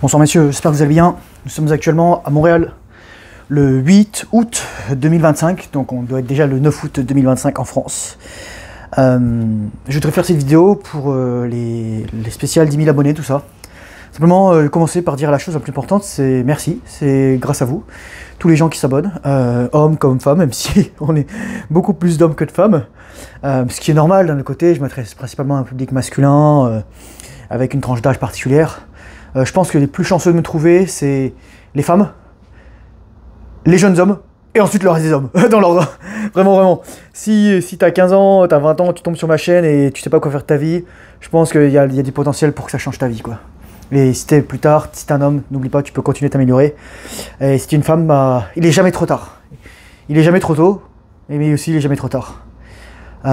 Bonsoir messieurs, j'espère que vous allez bien. Nous sommes actuellement à Montréal le 8 août 2025, donc on doit être déjà le 9 août 2025 en France. Je voudrais faire cette vidéo pour les spéciales 10 000 abonnés, tout ça. Simplement commencer par dire la chose la plus importante, c'est merci, c'est grâce à vous, tous les gens qui s'abonnent, hommes comme femmes, même si on est beaucoup plus d'hommes que de femmes, ce qui est normal d'un autre côté. Je m'adresse principalement à un public masculin, avec une tranche d'âge particulière. Je pense que les plus chanceux de me trouver, c'est les femmes, les jeunes hommes, et ensuite le reste des hommes, dans l'ordre. Vraiment, vraiment. Si t'as 15 ans, t'as 20 ans, tu tombes sur ma chaîne et tu sais pas quoi faire de ta vie, je pense qu'il y a des potentiels pour que ça change ta vie, quoi. Et si t'es plus tard, si t'es un homme, n'oublie pas, tu peux continuer à t'améliorer. Et si t'es une femme, bah, il est jamais trop tard. Il est jamais trop tôt, mais aussi il est jamais trop tard. Je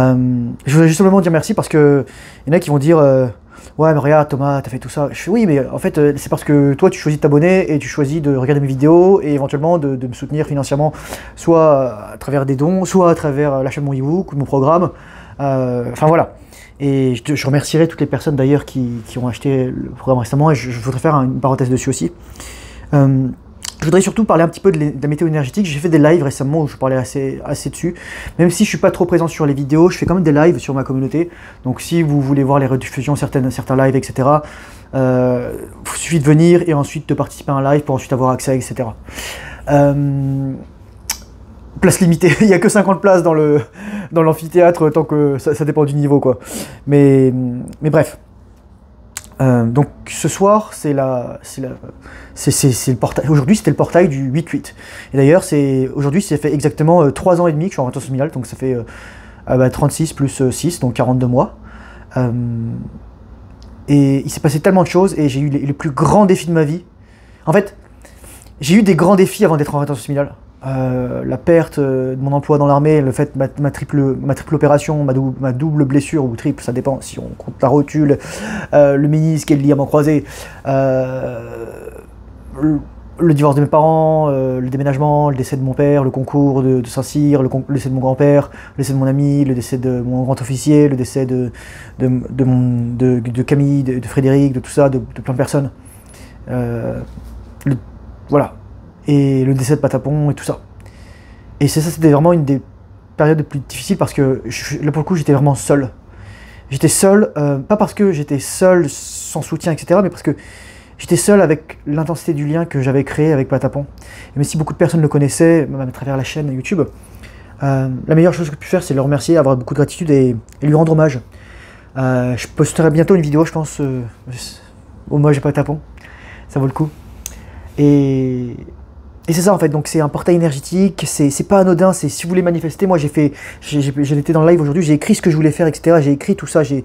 voudrais juste simplement dire merci parce que il y en a qui vont dire ouais mais regarde Thomas, t'as fait tout ça. Je fais oui, mais en fait c'est parce que toi tu choisis de t'abonner et tu choisis de regarder mes vidéos et éventuellement de me soutenir financièrement, soit à travers des dons, soit à travers l'achat de mon e-book ou de mon programme. Enfin voilà. Et je remercierai toutes les personnes d'ailleurs qui ont acheté le programme récemment, et je voudrais faire une parenthèse dessus aussi. Je voudrais surtout parler un petit peu de la météo énergétique. J'ai fait des lives récemment où je parlais assez dessus. Même si je suis pas trop présent sur les vidéos, je fais quand même des lives sur ma communauté. Donc si vous voulez voir les rediffusions, certains lives, etc., il suffit de venir et ensuite de participer à un live pour ensuite avoir accès, etc. Place limitée, il n'y a que 50 places dans l'amphithéâtre, tant que ça dépend du niveau, quoi. Mais bref. Donc ce soir, c'est le portail. Aujourd'hui, c'était le portail du 8-8. Et d'ailleurs, aujourd'hui, ça fait exactement 3 ans et demi que je suis en orientation séminale, donc ça fait 36 plus 6, donc 42 mois. Et il s'est passé tellement de choses, et j'ai eu les plus grands défis de ma vie. En fait, j'ai eu des grands défis avant d'être en orientation séminale. La perte de mon emploi dans l'armée, le fait ma triple opération, ma double blessure, ou triple, ça dépend si on compte la rotule, le ménisque et le ligament croisé, le divorce de mes parents, le déménagement, le décès de mon père, le concours de Saint-Cyr, le décès de mon grand-père, le décès de mon ami, le décès de mon grand officier, le décès de Camille, de Frédéric, de tout ça, de plein de personnes. Voilà. Et le décès de Patapon et tout ça. Et c'était vraiment une des périodes les plus difficiles parce que là pour le coup j'étais vraiment seul. J'étais seul, pas parce que j'étais seul sans soutien, etc., mais parce que j'étais seul avec l'intensité du lien que j'avais créé avec Patapon. Et même si beaucoup de personnes le connaissaient, même à travers la chaîne YouTube, la meilleure chose que j'ai pu faire, c'est le remercier, avoir beaucoup de gratitude et lui rendre hommage. Je posterai bientôt une vidéo, je pense, hommage à Patapon. Ça vaut le coup. Et c'est ça en fait, donc c'est un portail énergétique, c'est pas anodin, c'est si vous voulez manifester, moi j'étais dans le live aujourd'hui, j'ai écrit ce que je voulais faire, etc., j'ai écrit tout ça, j'ai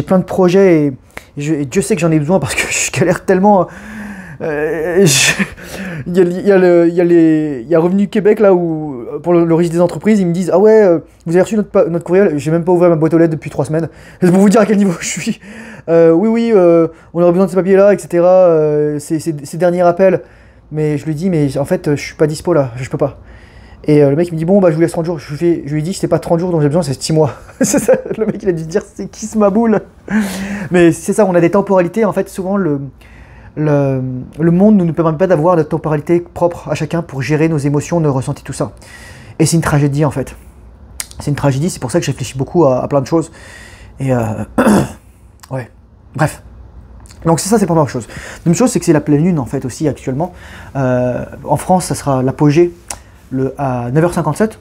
plein de projets, et Dieu sait que j'en ai besoin parce que je galère tellement. Il y a Revenu Québec là où, pour le registre des entreprises, ils me disent ah ouais, vous avez reçu notre courriel, j'ai même pas ouvert ma boîte aux lettres depuis 3 semaines. C'est pour vous dire à quel niveau je suis. Oui, on aurait besoin de ces papiers là, etc., ces derniers rappels. Mais je lui dis, mais en fait, je suis pas dispo là, je peux pas. Et le mec il me dit, bon, bah je vous laisse 30 jours. Je lui dis, c'est pas 30 jours dont j'ai besoin, c'est 6 mois. C'est ça, le mec il a dû se dire, c'est qui ce maboule. Mais c'est ça, on a des temporalités. En fait, souvent, le monde ne nous permet pas d'avoir de temporalité propre à chacun pour gérer nos émotions, nos ressentis, tout ça. Et c'est une tragédie en fait. C'est une tragédie, c'est pour ça que je réfléchis beaucoup à plein de choses. Et ouais, bref. Donc c'est ça, c'est la première chose. Deuxième chose, c'est que c'est la pleine lune en fait aussi actuellement. En France, ça sera l'apogée à 9h57.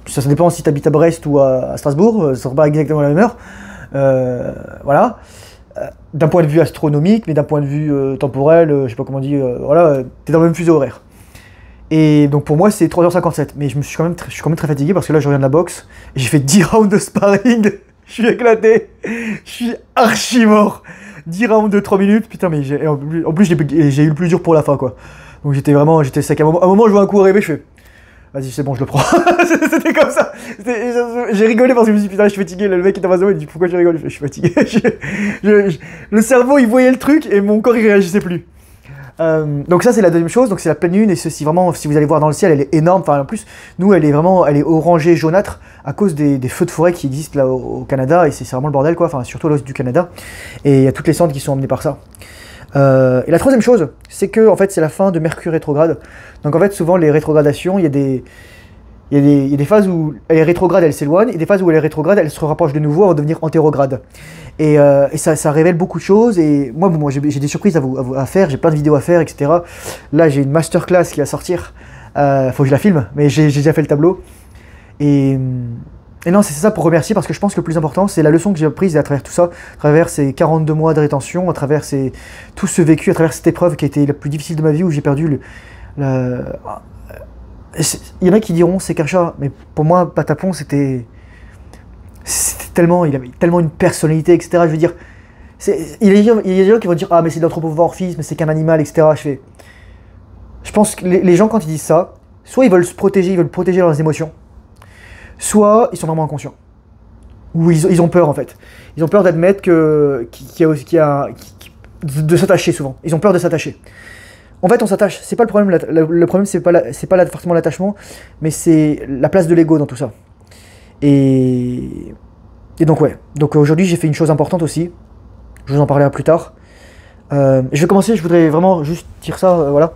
Ça dépend si tu habites à Brest ou à Strasbourg, ça sera pas exactement la même heure. Voilà. D'un point de vue astronomique, mais d'un point de vue temporel, je sais pas comment dire, voilà, t'es dans le même fuseau horaire. Et donc pour moi c'est 3h57, mais je suis quand même très fatigué parce que là je reviens de la boxe, j'ai fait 10 rounds de sparring, je suis éclaté, je suis archi mort. 10 rounds de 3 minutes, putain, mais en plus j'ai eu le plus dur pour la fin, quoi. Donc j'étais sec. À un moment je vois un coup arriver, je fais vas-y, c'est bon, je le prends. C'était comme ça. J'ai rigolé parce que je me suis dit putain, je suis fatigué. Le mec est en face de moi, il dit pourquoi je rigole. Je suis fatigué. Le cerveau il voyait le truc et mon corps il réagissait plus. Donc ça c'est la deuxième chose, donc c'est la pleine lune, et ceci vraiment, si vous allez voir dans le ciel, elle est énorme. Enfin en plus, nous elle est orangée, jaunâtre à cause des feux de forêt qui existent là au Canada, et c'est vraiment le bordel quoi, enfin surtout à l'ouest du Canada, et il y a toutes les cendres qui sont emmenées par ça. Et la troisième chose, c'est que en fait, c'est la fin de Mercure rétrograde. Donc en fait, souvent les rétrogradations, il y a des phases où elle est rétrograde, elle s'éloigne, et des phases où elle est rétrograde, elle se rapproche de nouveau avant de devenir antérograde. Et ça révèle beaucoup de choses, et moi j'ai des surprises à faire, j'ai plein de vidéos à faire, etc. Là, j'ai une masterclass qui va sortir, faut que je la filme, mais j'ai déjà fait le tableau. Et, et non, c'est ça pour remercier, parce que je pense que le plus important, c'est la leçon que j'ai apprise à travers tout ça, à travers ces 42 mois de rétention, à travers tout ce vécu, à travers cette épreuve qui a été la plus difficile de ma vie, où j'ai perdu le- il y en a qui diront c'est qu'un chat, mais pour moi, Patapon, c'était tellement, il avait tellement une personnalité, etc. Je veux dire, il y a des gens qui vont dire ah mais c'est de l'anthropomorphisme, c'est qu'un animal, etc. Je pense que les gens quand ils disent ça, soit ils veulent se protéger, ils veulent protéger leurs émotions, soit ils sont vraiment inconscients, ou ils ont peur en fait. Ils ont peur d'admettre de s'attacher souvent. Ils ont peur de s'attacher. En fait, on s'attache. C'est pas le problème. Le problème, c'est pas forcément l'attachement, mais c'est la place de l'ego dans tout ça. Et, et donc, ouais. Donc aujourd'hui, j'ai fait une chose importante aussi. Je vous en parlerai plus tard. Je vais commencer. Je voudrais vraiment juste dire ça, voilà.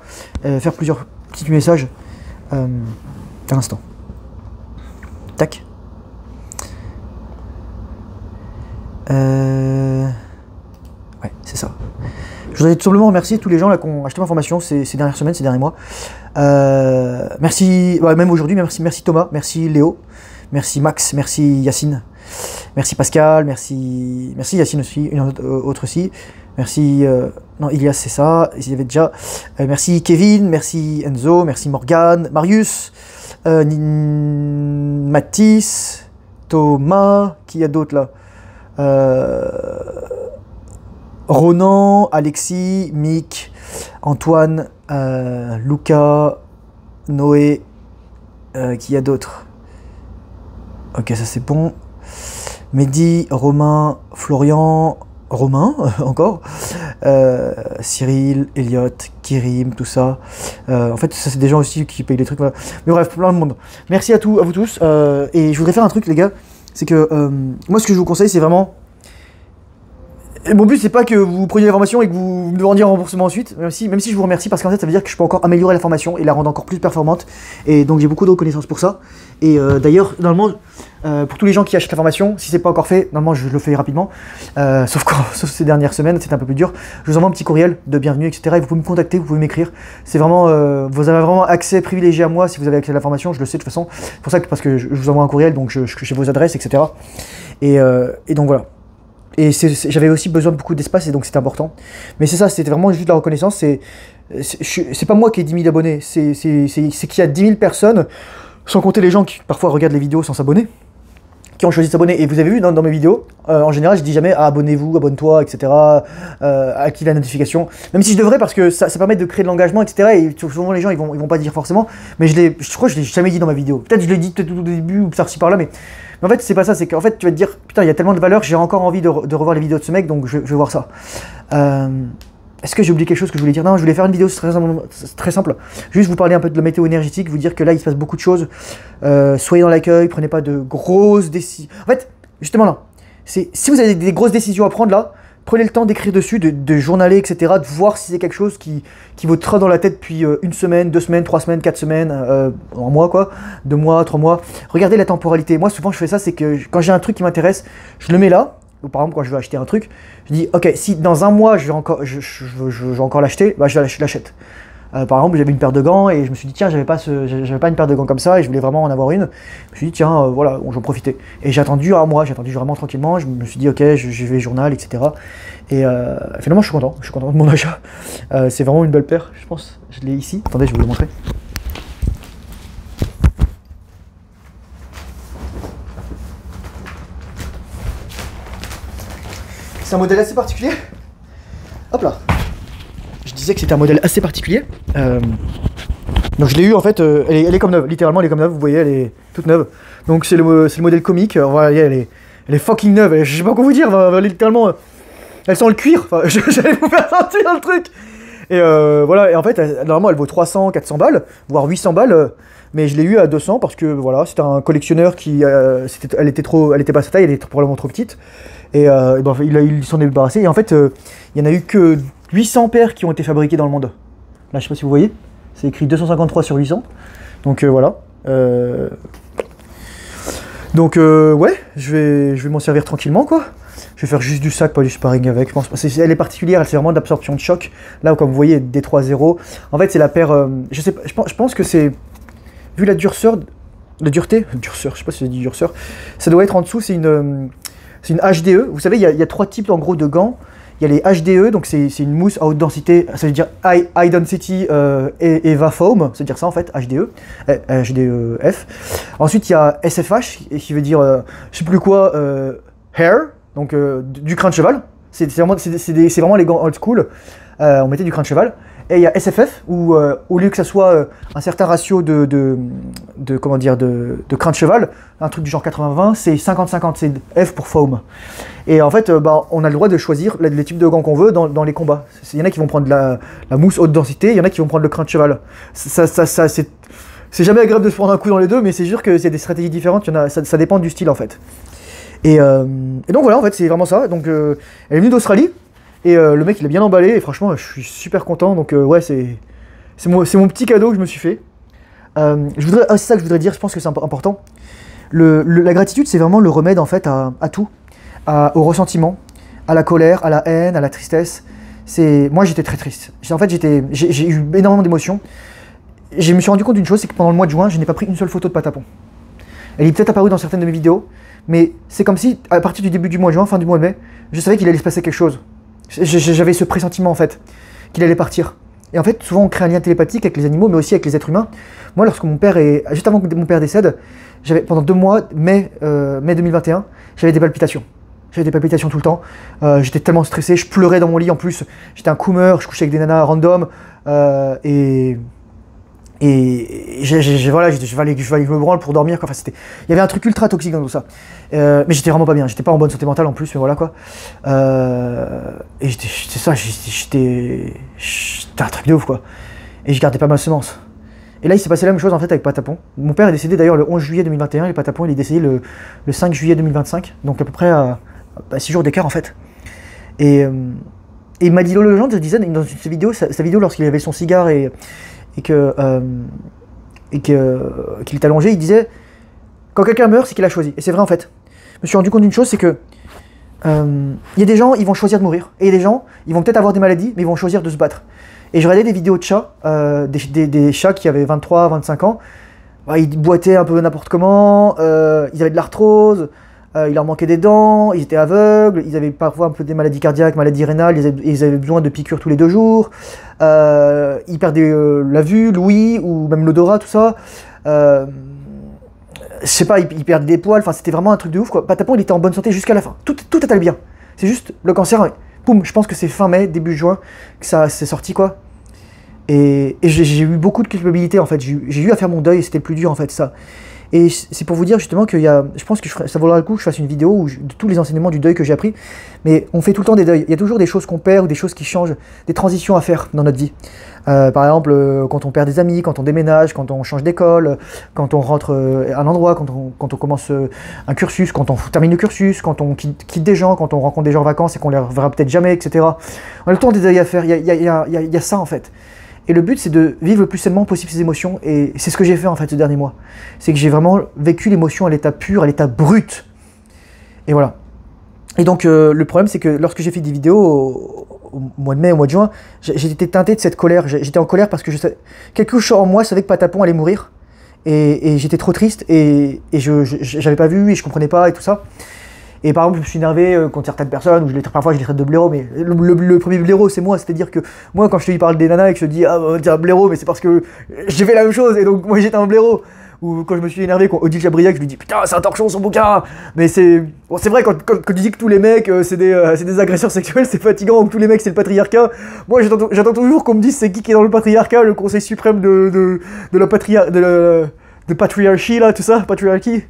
Faire plusieurs petits messages. Un instant. Tac. Ouais, c'est ça. Je voudrais tout simplement remercier tous les gens là qui ont acheté ma formation ces dernières semaines, ces derniers mois. Merci, ouais, même aujourd'hui, merci Thomas, merci Léo, merci Max, merci Yacine, merci Pascal, merci Yacine aussi, une autre aussi. Merci, non, Ilias, c'est ça, il y avait déjà. Merci Kevin, merci Enzo, merci Morgane, Marius, Mathis, Thomas, qui y a d'autres là Ronan, Alexis, Mick, Antoine, Lucas, Noé, qui y a d'autres? Ok, ça c'est bon. Mehdi, Romain, Florian, Romain, encore, Cyril, Elliot, Kirim, tout ça. En fait, ça c'est des gens aussi qui payent des trucs, voilà. Mais bref, plein de monde. Merci à vous tous. Et je voudrais faire un truc, les gars, c'est que moi, ce que je vous conseille, c'est vraiment. Mon but, c'est pas que vous preniez la formation et que vous me demandiez un remboursement ensuite, même si je vous remercie, parce qu'en fait, ça veut dire que je peux encore améliorer la formation et la rendre encore plus performante. Et donc, j'ai beaucoup de reconnaissance pour ça. Et d'ailleurs, normalement, pour tous les gens qui achètent la formation, si c'est pas encore fait, normalement, je le fais rapidement. Sauf ces dernières semaines, c'était un peu plus dur. Je vous envoie un petit courriel de bienvenue, etc. Et vous pouvez me contacter, vous pouvez m'écrire. C'est vraiment, vous avez vraiment accès privilégié à moi si vous avez accès à la formation. Je le sais de toute façon. C'est pour ça que parce que je vous envoie un courriel, donc j'ai vos adresses, etc. Et donc voilà. Et j'avais aussi besoin de beaucoup d'espace et donc c'était important. Mais c'est ça, c'était vraiment juste de la reconnaissance. C'est pas moi qui ai 10 000 abonnés, c'est qu'il y a 10 000 personnes, sans compter les gens qui parfois regardent les vidéos sans s'abonner, qui ont choisi de s'abonner. Et vous avez vu dans mes vidéos, en général, je dis jamais ah, abonnez-vous, abonne-toi, etc. Active la notification. Même si je devrais parce que ça permet de créer de l'engagement, etc. Et souvent les gens ils vont pas dire forcément. Mais je crois que je l'ai jamais dit dans ma vidéo. Peut-être je l'ai dit peut-être au début ou par-ci par-là, mais en fait c'est pas ça. C'est qu'en fait tu vas te dire putain il y a tellement de valeur, j'ai encore envie de revoir les vidéos de ce mec, donc je vais voir ça. Est-ce que j'ai oublié quelque chose que je voulais dire? Non, je voulais faire une vidéo très simple. Juste vous parler un peu de la météo énergétique, vous dire que là il se passe beaucoup de choses. Soyez dans l'accueil, prenez pas de grosses décisions. En fait, justement là, si vous avez des grosses décisions à prendre là, prenez le temps d'écrire dessus, de journaler, etc. De voir si c'est quelque chose qui vous trotte dans la tête depuis une semaine, 2 semaines, 3 semaines, 4 semaines, un mois quoi, 2 mois, 3 mois. Regardez la temporalité. Moi souvent je fais ça, c'est que quand j'ai un truc qui m'intéresse, je le mets là. Ou par exemple quand je veux acheter un truc, je dis ok si dans un mois je vais encore l'acheter, bah je l'achète. Par exemple j'avais une paire de gants et je me suis dit tiens j'avais pas une paire de gants comme ça et je voulais vraiment en avoir une. Je me suis dit tiens voilà j'en profitais. Et j'ai attendu un mois, j'ai attendu vraiment tranquillement, je me suis dit ok je vais journal etc. Et finalement je suis content de mon achat. C'est vraiment une belle paire je pense. Je l'ai ici, attendez je vais vous le montrer. C'est un modèle assez particulier. Hop là. Je disais que c'était un modèle assez particulier. Donc je l'ai eu en fait, elle est comme neuve, littéralement elle est comme neuve, vous voyez, elle est toute neuve. Donc c'est le modèle comique, voilà, elle est fucking neuve, je sais pas quoi vous dire, littéralement, elle sent le cuir, enfin j'allais vous faire sentir le truc. Et voilà, et en fait, normalement elle vaut 300, 400 balles, voire 800 balles, mais je l'ai eu à 200 parce que voilà, c'était un collectionneur qui, elle était pas sa taille, elle était probablement trop petite. Et ben, ils s'en est débarrassé. Et en fait, il n'y en a eu que 800 paires qui ont été fabriquées dans le monde. Là, je sais pas si vous voyez, c'est écrit 253 sur 800. Donc voilà. Donc ouais, je vais m'en servir tranquillement, quoi. Je vais faire juste du sac, pas du sparring avec. Je pense, elle est particulière, c'est vraiment de l'absorption de choc. Là, comme vous voyez, D3-0. En fait, c'est la paire. Je sais pas, je pense que c'est. Vu la dureté, je sais pas si c'est du durceur, ça doit être en dessous, c'est une HDE. Vous savez, il y a 3 types en gros de gants. Il y a les HDE, donc c'est une mousse à haute densité, ça veut dire High Density Eva Foam, c'est-à-dire ça en fait, HDE, HDEF. Ensuite, il y a SFH, qui veut dire, je sais plus quoi, Hair, donc du crin de cheval. C'est vraiment les gants old school, on mettait du crin de cheval. Et il y a SFF, où au lieu que ça soit un certain ratio de crin de cheval, un truc du genre 80-20, c'est 50-50, c'est F pour foam. Et en fait, on a le droit de choisir les types de gants qu'on veut dans les combats. Il y en a qui vont prendre la mousse haute densité, il y en a qui vont prendre le crin de cheval. C'est jamais agréable de se prendre un coup dans les deux, mais c'est sûr que c'est des stratégies différentes, ça dépend du style en fait. Et donc voilà, en fait, c'est vraiment ça. Donc elle est venue d'Australie. Et le mec il est bien emballé et franchement je suis super content, donc ouais c'est mon petit cadeau que je me suis fait. C'est ça que je voudrais dire, je pense que c'est important. La gratitude c'est vraiment le remède en fait à tout, au ressentiment, à la colère, à la haine, à la tristesse. Moi j'étais très triste, en fait j'ai eu énormément d'émotions. Je me suis rendu compte d'une chose, c'est que pendant le mois de juin je n'ai pas pris une seule photo de Patapon. Elle est peut-être apparue dans certaines de mes vidéos, mais c'est comme si à partir du début du mois de juin, fin du mois de mai, je savais qu'il allait se passer quelque chose. J'avais ce pressentiment en fait, qu'il allait partir. Et en fait, souvent on crée un lien télépathique avec les animaux, mais aussi avec les êtres humains. Moi, juste avant que mon père décède, pendant 2 mois, mai 2021, j'avais des palpitations. J'avais des palpitations tout le temps. J'étais tellement stressé, je pleurais dans mon lit en plus. J'étais un coumeur, je couchais avec des nanas random. Je valais que je me branle pour dormir, quoi. Enfin, il y avait un truc ultra toxique dans tout ça. Mais j'étais vraiment pas bien, j'étais pas en bonne santé mentale en plus, mais voilà quoi. Et j'étais un truc de ouf quoi. Et je gardais pas ma semence. Et là il s'est passé la même chose en fait avec Patapon. Mon père est décédé d'ailleurs le 11 juillet 2021 et Patapon il est décédé le 5 juillet 2025, donc à peu près à 6 jours d'écart en fait. Et il m'a dit, Lolo Legendre, je disais dans sa vidéo lorsqu'il avait son cigare et qu'il était allongé, il disait quand quelqu'un meurt, c'est qu'il a choisi. Et c'est vrai en fait. Je me suis rendu compte d'une chose, c'est que y a des gens, ils vont choisir de mourir. Et il y a des gens, ils vont peut-être avoir des maladies, mais ils vont choisir de se battre. Et je regardais des vidéos de chats, des chats qui avaient 23, 25 ans. Ils boitaient un peu n'importe comment, ils avaient de l'arthrose, il leur manquait des dents, ils étaient aveugles, ils avaient parfois un peu des maladies cardiaques, maladies rénales, ils avaient besoin de piqûres tous les 2 jours, ils perdaient la vue, l'ouïe, ou même l'odorat, tout ça. Je sais pas, il perdaient des poils, enfin c'était vraiment un truc de ouf quoi. Patapon il était en bonne santé jusqu'à la fin, tout allait bien. C'est juste le cancer, poum, je pense que c'est fin mai, début juin que ça s'est sorti quoi. Et j'ai eu beaucoup de culpabilité en fait, j'ai eu à faire mon deuil et c'était le plus dur en fait ça. Et c'est pour vous dire justement qu'il y a, je pense que ça vaudra le coup que je fasse une vidéo de tous les enseignements du deuil que j'ai appris, mais on fait tout le temps des deuils, il y a toujours des choses qu'on perd ou des choses qui changent, des transitions à faire dans notre vie. Par exemple, quand on perd des amis, quand on déménage, quand on change d'école, quand on rentre à un endroit, quand on commence un cursus, quand on termine le cursus, quand on quitte des gens, quand on rencontre des gens en vacances et qu'on les reverra peut-être jamais, etc. On a le temps des deuils à faire, il y a ça en fait. Et le but, c'est de vivre le plus sainement possible ces émotions, et c'est ce que j'ai fait en fait ce dernier mois. C'est que j'ai vraiment vécu l'émotion à l'état pur, à l'état brut. Et voilà. Et donc le problème, c'est que lorsque j'ai fait des vidéos au mois de mai, au mois de juin, j'ai été teinté de cette colère. J'étais en colère parce que quelque chose en moi savait que Patapon allait mourir. Et j'étais trop triste, et j'avais pas vu, et je comprenais pas, et tout ça. Et par exemple, je me suis énervé contre certaines personnes, ou parfois je les traite de blaireaux, mais le premier blaireau, c'est moi. C'est-à-dire que moi, quand je te parle des nanas et que je te dis « Ah, t'es un blaireau », mais c'est parce que j'ai fait la même chose, et donc moi j'étais un blaireau. Ou quand je me suis énervé contre Odile Chabriac, je lui dis « Putain, c'est un torchon son bouquin !» Mais c'est vrai, quand tu dis que tous les mecs, c'est des agresseurs sexuels, c'est fatigant, ou que tous les mecs, c'est le patriarcat. Moi, j'attends toujours qu'on me dise c'est qui est dans le patriarcat, le conseil suprême de patriarchie, là, tout ça, patriarchie.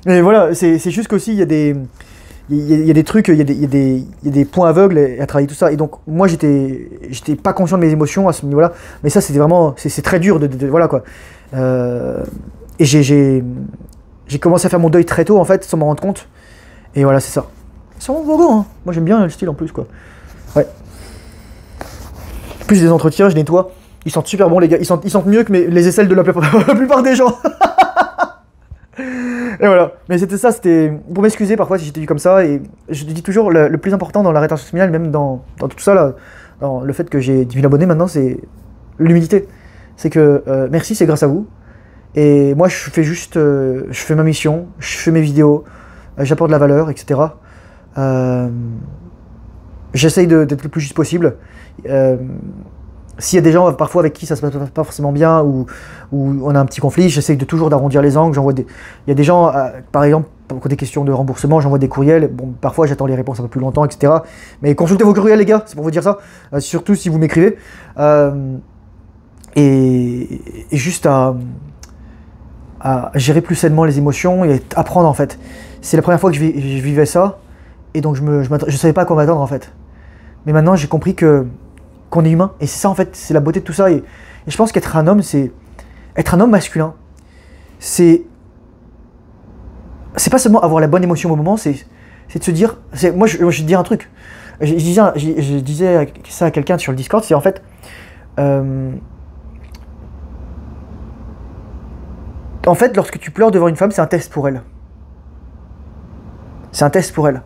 Et voilà, c'est juste qu'aussi il y a des trucs, il y a des points aveugles à travailler tout ça. Et donc moi j'étais pas conscient de mes émotions à ce niveau-là, mais ça c'était vraiment, c'est très dur voilà quoi. Et j'ai commencé à faire mon deuil très tôt en fait, sans m'en rendre compte. Et voilà, c'est ça. C'est vraiment beau, hein. Moi j'aime bien le style en plus, quoi. Ouais. En plus, les entretiens, je nettoie. Ils sentent super bon, les gars. Ils sentent mieux que les aisselles de la plupart des gens. Et voilà. Mais c'était ça, c'était pour m'excuser parfois si j'étais vu comme ça. Et je dis toujours, le plus important dans la rétention familiale, même dans tout ça, là, dans le fait que j'ai 10 000 abonnés maintenant, c'est l'humilité. C'est que merci, c'est grâce à vous. Et moi, je fais juste, je fais ma mission, je fais mes vidéos, j'apporte de la valeur, etc. J'essaye d'être le plus juste possible. S'il y a des gens parfois avec qui ça se passe pas forcément bien ou on a un petit conflit, j'essaye de toujours d'arrondir les angles. Il y a des gens, par exemple, pour des questions de remboursement, j'envoie des courriels. Bon, parfois j'attends les réponses un peu plus longtemps, etc. Mais consultez vos courriels, les gars, c'est pour vous dire ça. Surtout si vous m'écrivez. Et juste à gérer plus sainement les émotions et apprendre en fait. C'est la première fois que je vivais ça. Et donc je savais pas à quoi m'attendre en fait. Mais maintenant j'ai compris qu'on est humain. Et c'est ça en fait, c'est la beauté de tout ça. Et je pense qu'être un homme, c'est... Être un homme masculin, c'est pas seulement avoir la bonne émotion au moment, c'est de se dire... Moi je vais te dire un truc. Je disais ça à quelqu'un sur le Discord, c'est en fait... En fait, lorsque tu pleures devant une femme, c'est un test pour elle. C'est un test pour elle.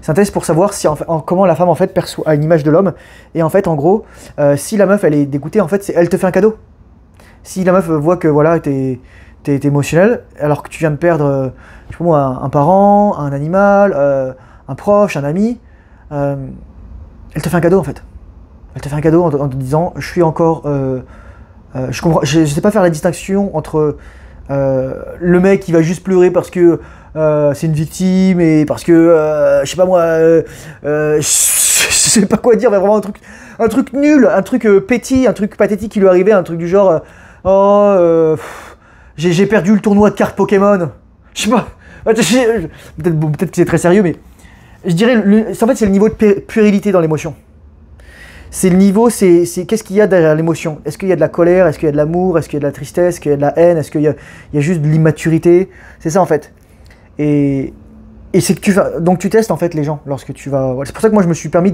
C'est un test pour savoir si, comment la femme en fait perçoit une image de l'homme. Et en fait, en gros, si la meuf elle est dégoûtée, en fait, elle te fait un cadeau. Si la meuf voit que voilà, t'es émotionnel, alors que tu viens de perdre, je sais pas moi, un parent, un animal, un proche, un ami, elle te fait un cadeau en fait. Elle te fait un cadeau en te disant, je suis encore, je sais pas faire la distinction entre le mec qui va juste pleurer parce que c'est une victime et parce que je sais pas moi, je sais pas quoi dire, mais vraiment un truc nul, un truc petit, un truc pathétique qui lui est arrivé, un truc du genre j'ai perdu le tournoi de cartes Pokémon. Je sais pas, peut-être que c'est très sérieux, mais je dirais en fait c'est le niveau de puérilité dans l'émotion. C'est le niveau, c'est qu'est-ce qu'il y a derrière l'émotion. Est-ce qu'il y a de la colère, est-ce qu'il y a de l'amour, est-ce qu'il y a de la tristesse, est-ce qu'il y a de la haine, est-ce qu'il y a juste de l'immaturité. C'est ça en fait. Et c'est que donc tu testes en fait les gens lorsque tu vas... C'est pour ça que moi je me suis permis,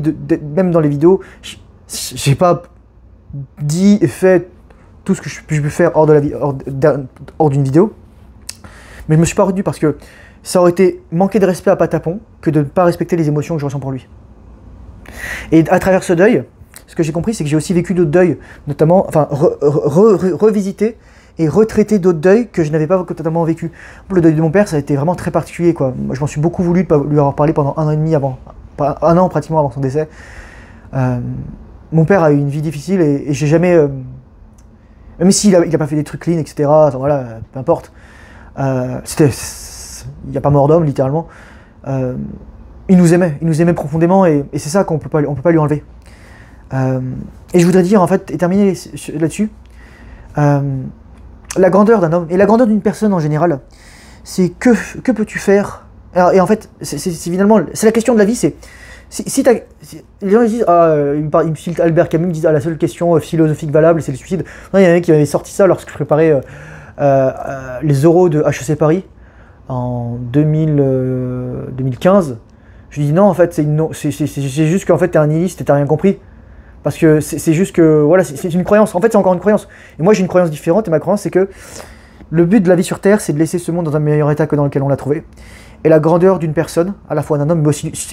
même dans les vidéos, j'ai pas dit et fait tout ce que je peux faire hors d'une vidéo. Mais je me suis pas retenu parce que ça aurait été manquer de respect à Patapon que de ne pas respecter les émotions que je ressens pour lui. Et à travers ce deuil, ce que j'ai compris, c'est que j'ai aussi vécu d'autres deuils, notamment, enfin, revisiter et retraiter d'autres deuils que je n'avais pas totalement vécu. Le deuil de mon père, ça a été vraiment très particulier, quoi. Moi, je m'en suis beaucoup voulu de pas lui avoir parlé pendant 1 an et demi avant, un an pratiquement avant son décès. Mon père a eu une vie difficile et j'ai jamais, même s'il a pas fait des trucs clean, etc. Enfin, voilà, peu importe. Il n'y a pas mort d'homme, littéralement. Il nous aimait profondément et c'est ça qu'on peut pas lui enlever. Et je voudrais dire en fait, et terminer là-dessus, la grandeur d'un homme et la grandeur d'une personne en général, c'est que peux-tu faire. Alors, et en fait, c'est finalement, c'est la question de la vie, c'est si les gens disent, il me cite Albert Camus, me disent la seule question philosophique valable c'est le suicide. Non, il y en a un qui avait sorti ça lorsque je préparais les oraux de HEC Paris en 2015. Je lui dis non, en fait, c'est juste qu'en fait, t'es un nihiliste et t'as rien compris. Parce que c'est juste que, voilà, c'est une croyance. En fait, c'est encore une croyance. Et moi, j'ai une croyance différente, et ma croyance, c'est que le but de la vie sur Terre, c'est de laisser ce monde dans un meilleur état que dans lequel on l'a trouvé. Et la grandeur d'une personne, à la fois d'un homme,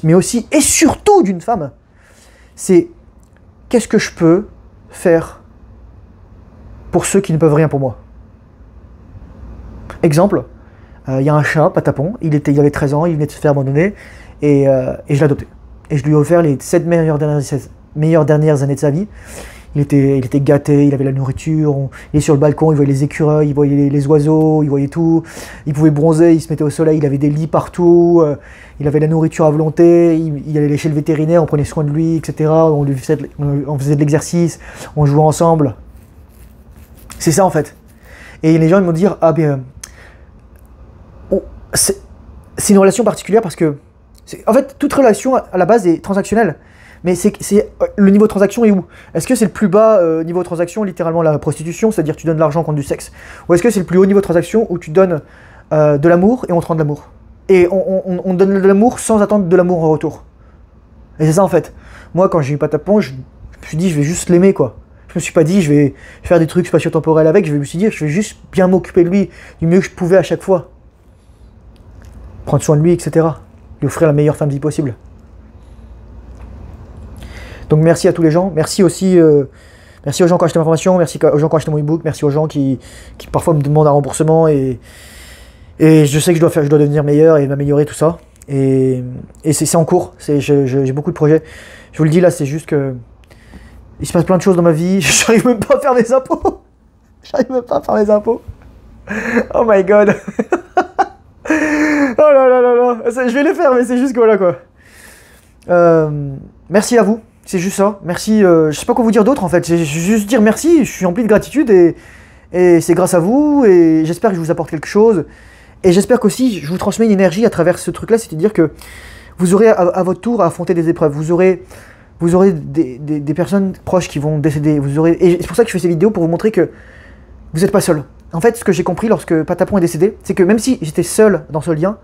mais aussi et surtout d'une femme, c'est qu'est-ce que je peux faire pour ceux qui ne peuvent rien pour moi. Exemple, il y a un chat, Patapon, il avait 13 ans, il venait de se faire abandonner, et je l'ai adopté. Et je lui ai offert les 7 meilleures dernières années de sa vie. Il était gâté, il avait la nourriture, il est sur le balcon, il voyait les écureuils, il voyait les oiseaux, il voyait tout. Il pouvait bronzer, il se mettait au soleil, il avait des lits partout, il avait la nourriture à volonté, il allait chez le vétérinaire, on prenait soin de lui, etc. On faisait de l'exercice, on jouait ensemble. C'est ça en fait. Et les gens ils m'ont dit, ah bien, c'est une relation particulière parce que, en fait, toute relation à la base est transactionnelle. Mais le niveau de transaction est où? Est-ce que c'est le plus bas niveau de transaction, littéralement la prostitution, c'est-à-dire tu donnes de l'argent contre du sexe? Ou est-ce que c'est le plus haut niveau de transaction où tu donnes de l'amour et on te rend de l'amour? Et on donne de l'amour sans attendre de l'amour en retour. Et c'est ça en fait. Moi, quand j'ai eu Patapon, je me suis dit, je vais juste l'aimer, quoi. Je me suis pas dit, je vais faire des trucs spatio-temporels avec, je me suis dit, je vais juste bien m'occuper de lui du mieux que je pouvais à chaque fois. Prendre soin de lui, etc. Lui offrir la meilleure fin de vie possible. Donc merci à tous les gens. Merci aussi merci aux gens qui ont acheté ma formation, merci aux gens qui ont acheté mon e-book, merci aux gens qui parfois me demandent un remboursement et je sais que je dois devenir meilleur et m'améliorer tout ça. Et c'est en cours, j'ai beaucoup de projets. Je vous le dis là, c'est juste que il se passe plein de choses dans ma vie, j'arrive même pas à faire mes impôts. J'arrive même pas à faire mes impôts. Oh my god. Oh là là là là. Je vais les faire, mais c'est juste que voilà quoi. Merci à vous, c'est juste ça. Merci, je sais pas quoi vous dire d'autre en fait. Je vais juste dire merci, je suis rempli de gratitude et c'est grâce à vous et j'espère que je vous apporte quelque chose. Et j'espère qu'aussi je vous transmets une énergie à travers ce truc là, c'est-à-dire que vous aurez à votre tour à affronter des épreuves. Vous aurez des personnes proches qui vont décéder. Et c'est pour ça que je fais ces vidéos, pour vous montrer que vous n'êtes pas seul. En fait, ce que j'ai compris lorsque Patapon est décédé, c'est que même si j'étais seul dans ce lien,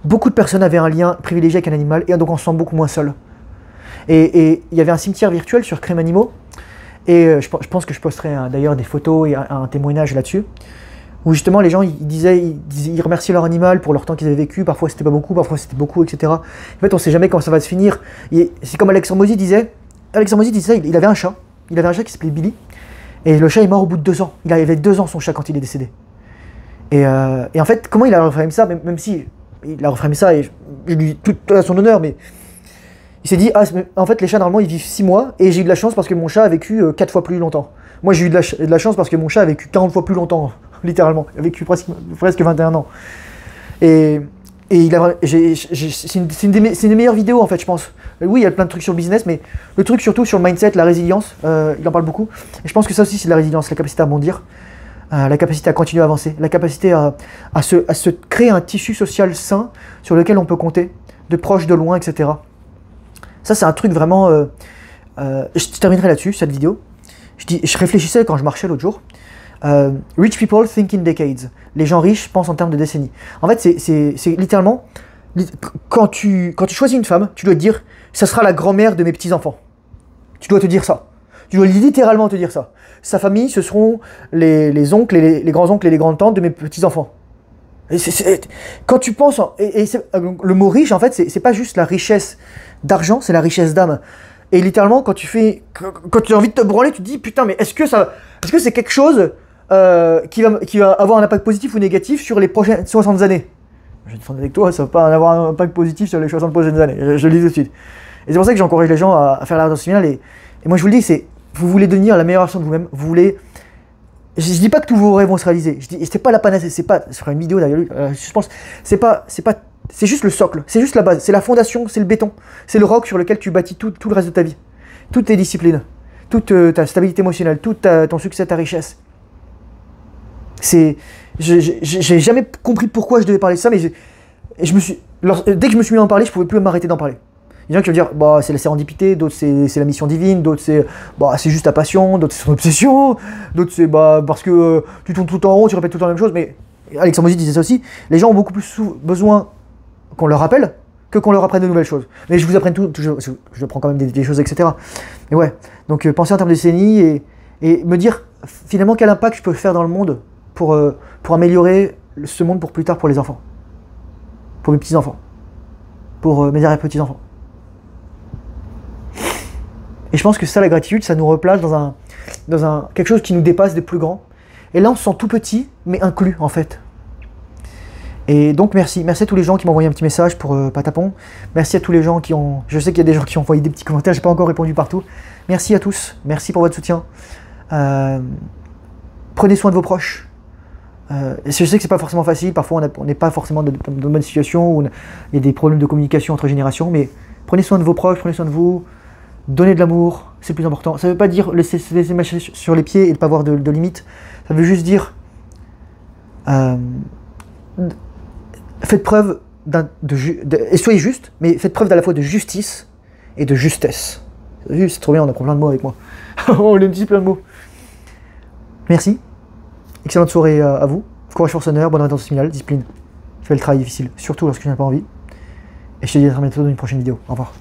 beaucoup de personnes avaient un lien privilégié avec un animal, et donc on se sent beaucoup moins seul. Et il y avait un cimetière virtuel sur Crème Animaux, et je pense que je posterai d'ailleurs des photos et un témoignage là-dessus, où justement les gens ils remerciaient leur animal pour leur temps qu'ils avaient vécu, parfois c'était pas beaucoup, parfois c'était beaucoup, etc. En fait, on sait jamais quand ça va se finir. C'est comme Alex Hormozy disait, il avait un chat qui s'appelait Billy, et le chat est mort au bout de 2 ans. Il avait 2 ans son chat quand il est décédé. Et en fait, comment il a reframé ça, même si il a reframé ça, et je lui tout à son honneur, mais il s'est dit, en fait les chats normalement ils vivent 6 mois, et j'ai eu de la chance parce que mon chat a vécu 4 fois plus longtemps. Moi j'ai eu de la chance parce que mon chat a vécu 40 fois plus longtemps, littéralement. Il a vécu presque 21 ans. Et c'est une des meilleures vidéos en fait, je pense. Oui, il y a plein de trucs sur le business, mais le truc surtout sur le mindset, la résilience, il en parle beaucoup. Et je pense que ça aussi c'est de la résilience, la capacité à bondir, la capacité à continuer à avancer, la capacité à se créer un tissu social sain sur lequel on peut compter, de proche, de loin, etc. Ça c'est un truc vraiment... je terminerai là-dessus, cette vidéo. Je réfléchissais quand je marchais l'autre jour. Rich people think in decades. Les gens riches pensent en termes de décennies. En fait, c'est littéralement... Quand tu choisis une femme, tu dois te dire, ça sera la grand-mère de mes petits-enfants. Tu dois te dire ça. Tu dois littéralement te dire ça. Sa famille, ce seront les oncles, les grands-oncles et les grandes-tantes de mes petits-enfants. Quand tu penses... le mot riche, en fait, c'est pas juste la richesse d'argent, c'est la richesse d'âme. Et littéralement, quand tu as envie de te branler, tu te dis, putain, mais est-ce que c'est quelque chose qui va avoir un impact positif ou négatif sur les prochaines 60 années? Je vais te avec toi, ça va pas avoir un impact positif sur les 60 prochaines années, je le dis tout de suite. Et c'est pour ça que j'encourage les gens à faire la rédemption finale. Et moi, je vous le dis, vous voulez devenir la meilleure version de vous-même, vous voulez... Je dis pas que tous vos rêves vont se réaliser, c'est pas la panacée, je ferai une vidéo d'ailleurs, je pense, c'est juste le socle, c'est juste la base, c'est la fondation, c'est le béton, c'est le roc sur lequel tu bâtis tout le reste de ta vie, toutes tes disciplines, toute ta stabilité émotionnelle, tout ton succès, ta richesse. J'ai jamais compris pourquoi je devais parler de ça, mais dès que je me suis mis à en parler, je pouvais plus m'arrêter d'en parler. Il y a des gens qui vont dire, bah, c'est la sérendipité, d'autres c'est la mission divine, d'autres c'est juste ta passion, d'autres c'est son obsession, d'autres c'est parce que tu tournes tout le temps en rond, tu répètes tout le temps la même chose. Mais Alex Hormozy disait ça aussi, les gens ont beaucoup plus besoin qu'on leur rappelle que qu'on leur apprenne de nouvelles choses. Mais je vous apprends tout, je prends quand même des choses, etc. Mais ouais, donc penser en termes de décennies et me dire finalement quel impact je peux faire dans le monde pour améliorer ce monde pour plus tard pour les enfants, pour mes petits-enfants, pour mes arrière-petits-enfants. Et je pense que ça, la gratitude, ça nous replace dans quelque chose qui nous dépasse des plus grands. Et là, on se sent tout petit, mais inclus, en fait. Et donc, merci. Merci à tous les gens qui m'ont envoyé un petit message pour Patapon. Merci à tous les gens qui ont... Je sais qu'il y a des gens qui ont envoyé des petits commentaires, j'ai pas encore répondu partout. Merci à tous. Merci pour votre soutien. Prenez soin de vos proches. Je sais que c'est pas forcément facile. Parfois, on n'est pas forcément dans de bonnes situations où il y a des problèmes de communication entre générations. Mais prenez soin de vos proches, prenez soin de vous. Donnez de l'amour, c'est le plus important. Ça ne veut pas dire se laisser marcher sur les pieds et ne pas avoir de limites. Ça veut juste dire faites preuve et soyez juste, mais faites preuve à la fois de justice et de justesse. C'est trop bien, on apprend plein de mots avec moi. On dit plein de mots. Merci. Excellente soirée à vous. Courage, force, honneur, bonne rétention finale, discipline. fais le travail difficile, surtout lorsque tu n'as pas envie. Et je te dis à très bientôt dans une prochaine vidéo. Au revoir.